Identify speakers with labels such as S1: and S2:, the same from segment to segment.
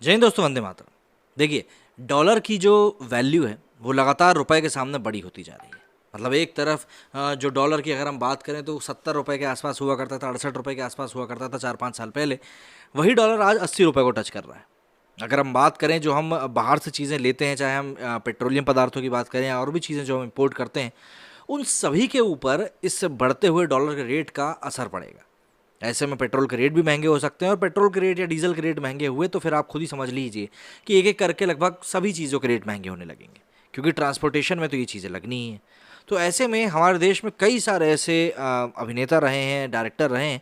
S1: जय हिंद दोस्तों, वंदे मातरम। देखिए, डॉलर की जो वैल्यू है वो लगातार रुपए के सामने बड़ी होती जा रही है। मतलब एक तरफ जो डॉलर की अगर हम बात करें तो 70 रुपए के आसपास हुआ करता था, 68 रुपए के आसपास हुआ करता था 4-5 साल पहले। वही डॉलर आज 80 रुपए को टच कर रहा है। अगर हम बात करें जो हम बाहर से चीज़ें लेते हैं, चाहे हम पेट्रोलियम पदार्थों की बात करें या और भी चीज़ें जो हम इंपोर्ट करते हैं, उन सभी के ऊपर इस बढ़ते हुए डॉलर के रेट का असर पड़ेगा। ऐसे में पेट्रोल के रेट भी महंगे हो सकते हैं, और पेट्रोल के रेट या डीजल के रेट महंगे हुए तो फिर आप खुद ही समझ लीजिए कि एक एक करके लगभग सभी चीज़ों के रेट महंगे होने लगेंगे, क्योंकि ट्रांसपोर्टेशन में तो ये चीज़ें लगनी ही हैं। तो ऐसे में हमारे देश में कई सारे ऐसे अभिनेता रहे हैं, डायरेक्टर रहे हैं,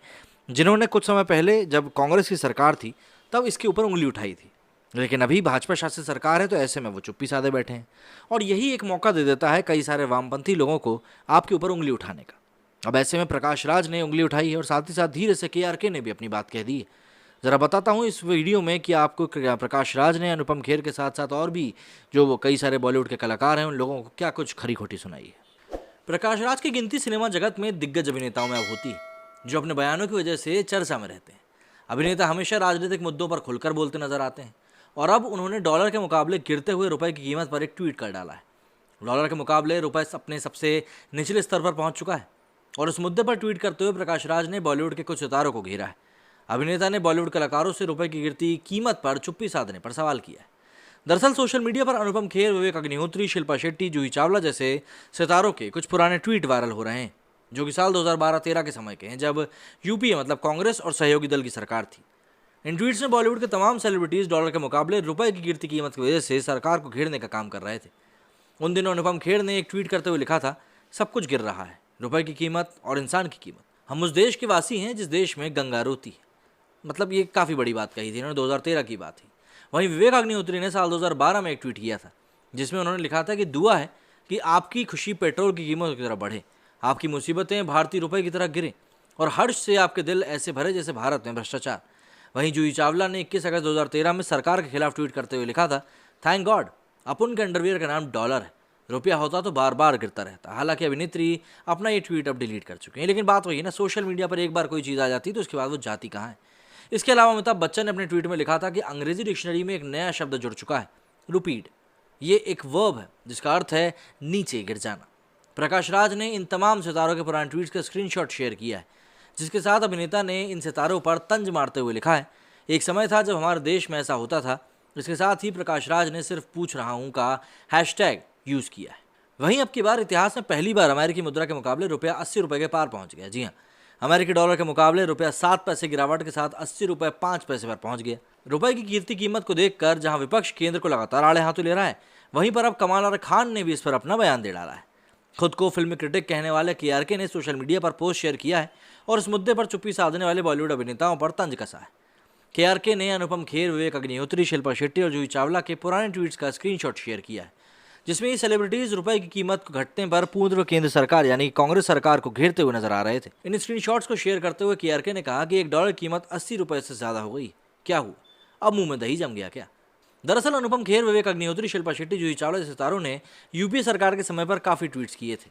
S1: जिन्होंने कुछ समय पहले जब कांग्रेस की सरकार थी तब इसके ऊपर उंगली उठाई थी। लेकिन अभी भाजपा शासित सरकार है तो ऐसे में वो चुप्पी साधे बैठे हैं, और यही एक मौका दे देता है कई सारे वामपंथी लोगों को आपके ऊपर उंगली उठाने का। अब ऐसे में प्रकाश राज ने उंगली उठाई है, और साथ ही साथ धीरे से केआरके ने भी अपनी बात कह दी है। ज़रा बताता हूँ इस वीडियो में कि आपको प्रकाश राज ने अनुपम खेर के साथ साथ और भी जो वो कई सारे बॉलीवुड के कलाकार हैं उन लोगों को क्या कुछ खरी खोटी सुनाई है। प्रकाश राज की गिनती सिनेमा जगत में दिग्गज अभिनेताओं में अब होती है, जो अपने बयानों की वजह से चर्चा में रहते हैं। अभिनेता हमेशा राजनीतिक मुद्दों पर खुलकर बोलते नजर आते हैं, और अब उन्होंने डॉलर के मुकाबले गिरते हुए रुपए की कीमत पर एक ट्वीट कर डाला है। डॉलर के मुकाबले रुपए अपने सबसे निचले स्तर पर पहुंच चुका है, और उस मुद्दे पर ट्वीट करते हुए प्रकाश राज ने बॉलीवुड के कुछ सितारों को घेरा है। अभिनेता ने बॉलीवुड कलाकारों से रुपए की गिरती कीमत पर चुप्पी साधने पर सवाल किया है। दरअसल सोशल मीडिया पर अनुपम खेर, विवेक अग्निहोत्री, शिल्पा शेट्टी, जूही चावला जैसे सितारों के कुछ पुराने ट्वीट वायरल हो रहे हैं, जो कि साल 2012-13 के समय के हैं, जब यूपीए मतलब कांग्रेस और सहयोगी दल की सरकार थी। इन ट्वीट्स में बॉलीवुड के तमाम सेलिब्रिटीज डॉलर के मुकाबले रुपए की गिरती कीमत की वजह से सरकार को घेरने का काम कर रहे थे। उन दिनों अनुपम खेर ने एक ट्वीट करते हुए लिखा था, सब कुछ गिर रहा है, रुपए की कीमत और इंसान की कीमत। हम उस देश के वासी हैं जिस देश में गंगा रोती है। मतलब ये काफ़ी बड़ी बात कही थी इन्होंने, 2013 की बात थी। वहीं विवेक अग्निहोत्री ने साल 2012 में एक ट्वीट किया था, जिसमें उन्होंने लिखा था कि दुआ है कि आपकी खुशी पेट्रोल की कीमत की तरह बढ़े, आपकी मुसीबतें भारतीय रुपए की तरह गिरें, और हर्ष से आपके दिल ऐसे भरे जैसे भारत में भ्रष्टाचार। वहीं जूही चावला ने 21 अगस्त 2013 में सरकार के खिलाफ ट्वीट करते हुए लिखा था, थैंक गॉड अपन के अंडरवियर का नाम डॉलर है, रुपया होता तो बार बार गिरता रहता। हालांकि अभिनेत्री अपना ये ट्वीट अब डिलीट कर चुके हैं, लेकिन बात वही है ना, सोशल मीडिया पर एक बार कोई चीज़ आ जाती है तो उसके बाद वो जाती कहाँ है। इसके अलावा अमिताभ बच्चन ने अपने ट्वीट में लिखा था कि अंग्रेजी डिक्शनरी में एक नया शब्द जुड़ चुका है, रुपीड। ये एक वर्ब है जिसका अर्थ है नीचे गिर जाना। प्रकाश राज ने इन तमाम सितारों के पुराने ट्वीट्स का स्क्रीनशॉट शेयर किया है, जिसके साथ अभिनेता ने इन सितारों पर तंज मारते हुए लिखा है, एक समय था जब हमारे देश में ऐसा होता था। इसके साथ ही प्रकाश राज ने सिर्फ पूछ रहा हूं का हैशटैग यूज किया है। वहीं अब की बार इतिहास में पहली बार अमेरिकी मुद्रा के मुकाबले रुपया 80 रुपए के पार पहुंच गया। जी हाँ, अमेरिकी डॉलर के मुकाबले रुपया 7 पैसे गिरावट के साथ 80 रुपए 5 पैसे पर पहुंच गया। रुपए की गिरती कीमत को देखकर जहां विपक्ष केंद्र को लगातार आड़े हाथों ले रहा है, वहीं पर अब कमाल खान ने भी इस पर अपना बयान दे डाला है। खुद को फिल्म क्रिटिक कहने वाले केआरके ने सोशल मीडिया पर पोस्ट शेयर किया है, और इस मुद्दे पर चुप्पी साधने वाले बॉलीवुड अभिनेताओं पर तंज कसा है। केआरके ने अनुपम खेर, विवेक अग्निहोत्री, शिल्पा शेट्टी और जूही चावला के पुराने ट्वीट्स का स्क्रीनशॉट शेयर किया है, जिसमें ये सेलिब्रिटीज रुपए की कीमत को घटने पर पूर्व केंद्र सरकार यानी कांग्रेस सरकार को घेरते हुए नजर आ रहे थे। इन स्क्रीनशॉट्स को शेयर करते हुए केआरके ने कहा कि $1 की कीमत 80 रुपए से ज्यादा हो गई, क्या हुआ, अब मुंह में दही जम गया क्या। दरअसल अनुपम खेर, विवेक अग्निहोत्री, शिल्पा शेट्टी, जूही चावला जैसे सितारों ने यूपीए सरकार के समय पर काफी ट्वीट्स किए थे।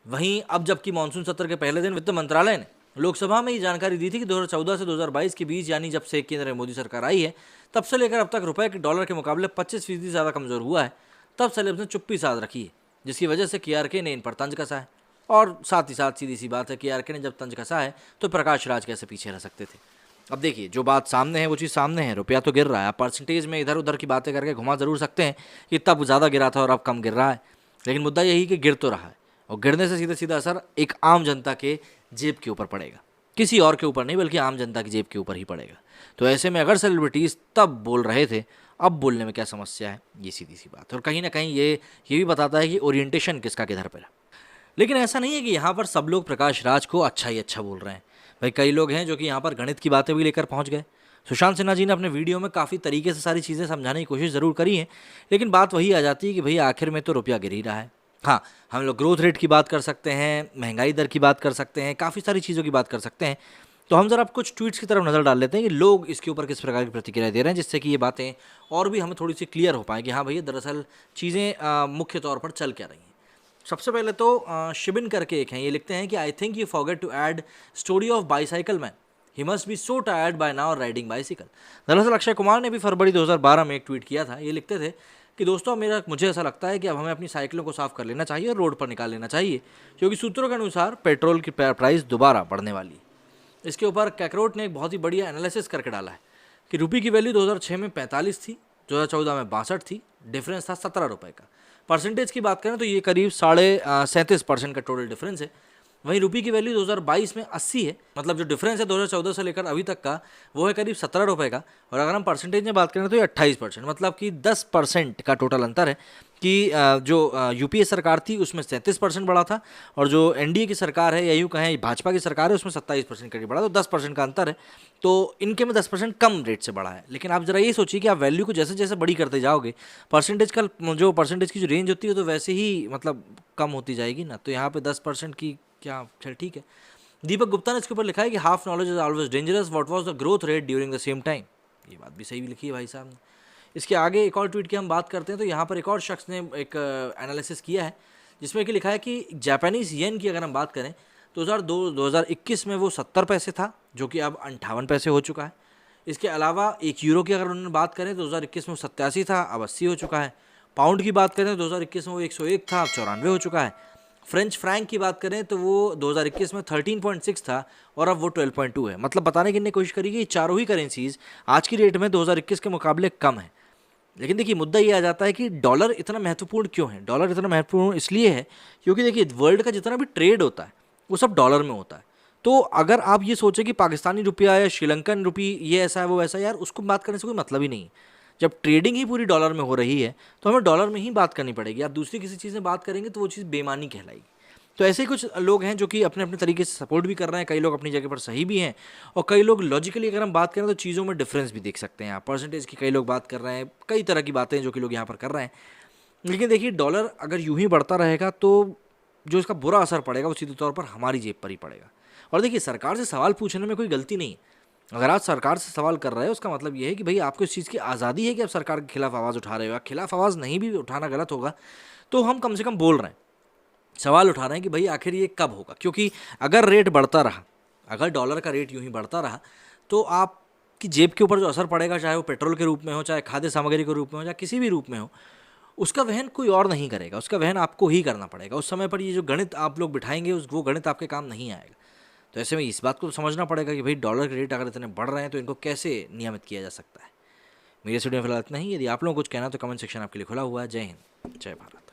S1: वहीं अब जबकि मानसून सत्र के पहले दिन वित्त मंत्रालय ने लोकसभा में ये जानकारी दी थी कि 2014 से 2022 के बीच, यानी जब से केंद्र में मोदी सरकार आई है, तब से लेकर अब तक रुपए के डॉलर के मुकाबले 25% ज़्यादा कमजोर हुआ है। तब सेलेब्स ने चुप्पी साध रखी है, जिसकी वजह से केआरके ने इन पर तंज कसा है। और साथ ही साथ सीधी सी बात है, केआरके ने जब तंज कसा है तो प्रकाश राज कैसे पीछे रह सकते थे। अब देखिए, जो बात सामने है वो चीज़ सामने है, रुपया तो गिर रहा है। आप परसेंटेज में इधर उधर की बातें करके घुमा जरूर सकते हैं कि तब ज़्यादा गिरा था और अब कम गिर रहा है, लेकिन मुद्दा यही कि गिर तो रहा है, और गिरने से सीधा सीधा असर एक आम जनता के जेब के ऊपर पड़ेगा, किसी और के ऊपर नहीं, बल्कि आम जनता की जेब के ऊपर ही पड़ेगा। तो ऐसे में अगर सेलिब्रिटीज़ तब बोल रहे थे, अब बोलने में क्या समस्या है, ये सीधी सी बात है। और कहीं ना कहीं ये भी बताता है कि ओरिएंटेशन किसका किधर पर है। लेकिन ऐसा नहीं है कि यहाँ पर सब लोग प्रकाश राज को अच्छा ही अच्छा बोल रहे हैं। भाई कई लोग हैं जो कि यहाँ पर गणित की बातें भी लेकर पहुँच गए। सुशांत सिन्हा जी ने अपने वीडियो में काफ़ी तरीके से सारी चीज़ें समझाने की कोशिश ज़रूर करी है, लेकिन बात वही आ जाती है कि भाई आखिर में तो रुपया गिर ही रहा है। हाँ, हम लोग ग्रोथ रेट की बात कर सकते हैं, महंगाई दर की बात कर सकते हैं, काफ़ी सारी चीज़ों की बात कर सकते हैं। तो हम ज़रा अब कुछ ट्वीट्स की तरफ नज़र डाल लेते हैं कि लोग इसके ऊपर किस प्रकार की प्रतिक्रिया दे रहे हैं, जिससे कि ये बातें और भी हमें थोड़ी सी क्लियर हो पाएँ कि हाँ भैया दरअसल चीज़ें मुख्य तौर पर चल क्या रही हैं। सबसे पहले तो शिबिन करके एक हैं, ये लिखते हैं कि I think you forget to add story of bicycle man, he must be so tired by now riding bicycle. दरअसल अक्षय कुमार ने भी फरवरी 2012 में एक ट्वीट किया था। ये लिखते थे कि दोस्तों मुझे ऐसा लगता है कि अब हमें अपनी साइकिलों को साफ कर लेना चाहिए और रोड पर निकाल लेना चाहिए, क्योंकि सूत्रों के अनुसार पेट्रोल की प्राइस दोबारा बढ़ने वाली है। इसके ऊपर कैकरोट ने एक बहुत ही बढ़िया एनालिसिस करके डाला है कि रुपये की वैल्यू 2006 में 45 थी, 2014 में 62 थी, डिफरेंस था 17 रुपये का। परसेंटेज की बात करें तो ये करीब 37.37% का टोटल डिफरेंस है। वहीं रुपये की वैल्यू 2022 में 80 है, मतलब जो डिफरेंस है 2014 से लेकर अभी तक का वो है करीब 17 रुपये का। और अगर हम परसेंटेज में बात करें तो ये 28%, मतलब कि 10% का टोटल अंतर है कि जो यूपीए सरकार थी उसमें 37% बढ़ा था और जो एनडीए की सरकार है या यूँ कहें भाजपा की सरकार है उसमें 27% करीब बढ़ा, तो 10% का अंतर है। तो इनके में 10% कम रेट से बढ़ा है। लेकिन आप जरा ये सोचिए कि आप वैल्यू को जैसे जैसे बड़ी करते जाओगे परसेंटेज की जो रेंज होती है तो वैसे ही मतलब कम होती जाएगी ना। तो यहाँ पे 10% की क्या, चल ठीक है। दीपक गुप्ता ने इसके ऊपर लिखा है कि half knowledge is always dangerous, what was the growth rate during the same time. ये बात भी सही भी लिखी है भाई साहब ने। इसके आगे एक और ट्वीट की हम बात करते हैं तो यहाँ पर एक और शख्स ने एक एनालिसिस किया है जिसमें कि लिखा है कि जापानीज़ येन की अगर हम बात करें तो 2021 में वो 70 पैसे था, जो कि अब 58 पैसे हो चुका है। इसके अलावा एक यूरो की अगर उन्होंने बात करें तो 2021 में वो 87 था, अब 80 हो चुका है। पाउंड की बात करें तो 2021 में वो 101 था, अब 94 हो चुका है। फ्रेंच फ्रैंक की बात करें तो वो 2021 में 13.6 था और अब वो 12.2 है। मतलब बताने की इन्हें कोशिश करी कि चारों ही करेंसीज आज की डेट में 2021 के मुकाबले कम है। लेकिन देखिए मुद्दा ये आ जाता है कि डॉलर इतना महत्वपूर्ण क्यों है। डॉलर इतना महत्वपूर्ण इसलिए है क्योंकि देखिए वर्ल्ड का जितना भी ट्रेड होता है वो सब डॉलर में होता है। तो अगर आप ये सोचें कि पाकिस्तानी रुपया या श्रीलंकन रुपी ये ऐसा है वो वैसा है, यार उसको बात करने से कोई मतलब ही नहीं है। जब ट्रेडिंग ही पूरी डॉलर में हो रही है तो हमें डॉलर में ही बात करनी पड़ेगी। आप दूसरी किसी चीज़ में बात करेंगे तो वो चीज़ बेईमानी कहलाएगी। तो ऐसे ही कुछ लोग हैं जो कि अपने अपने तरीके से सपोर्ट भी कर रहे हैं, कई लोग अपनी जगह पर सही भी हैं और कई लोग लॉजिकली अगर हम बात करें तो चीज़ों में डिफरेंस भी देख सकते हैं। आप परसेंटेज की कई लोग बात कर रहे हैं, कई तरह की बातें जो कि लोग यहाँ पर कर रहे हैं। लेकिन देखिए डॉलर अगर यूं ही बढ़ता रहेगा तो जो इसका बुरा असर पड़ेगा वो सीधे तौर पर हमारी जेब पर ही पड़ेगा। और देखिए सरकार से सवाल पूछने में कोई गलती नहीं है। अगर आप सरकार से सवाल कर रहे हो उसका मतलब ये है कि भाई आपको इस चीज़ की आज़ादी है कि आप सरकार के खिलाफ आवाज़ उठा रहे हो। खिलाफ आवाज़ नहीं भी उठाना गलत होगा, तो हम कम से कम बोल रहे हैं, सवाल उठा रहे हैं कि भाई आखिर ये कब होगा। क्योंकि अगर रेट बढ़ता रहा, अगर डॉलर का रेट यूं ही बढ़ता रहा तो आपकी जेब के ऊपर जो असर पड़ेगा, चाहे वो पेट्रोल के रूप में हो, चाहे खाद्य सामग्री के रूप में हो, चाहे किसी भी रूप में हो, उसका वहन कोई और नहीं करेगा, उसका वहन आपको ही करना पड़ेगा। उस समय पर ये जो गणित आप लोग बिठाएंगे वो गणित आपके काम नहीं आएगा। तो ऐसे में इस बात को समझना पड़ेगा कि भाई डॉलर के रेट अगर इतने बढ़ रहे हैं तो इनको कैसे नियमित किया जा सकता है। मेरे स्टूडियो में फिलहाल इतना ही। यदि आप लोगों को कुछ कहना तो कमेंट सेक्शन आपके लिए खुला हुआ है। जय हिंद, जय भारत।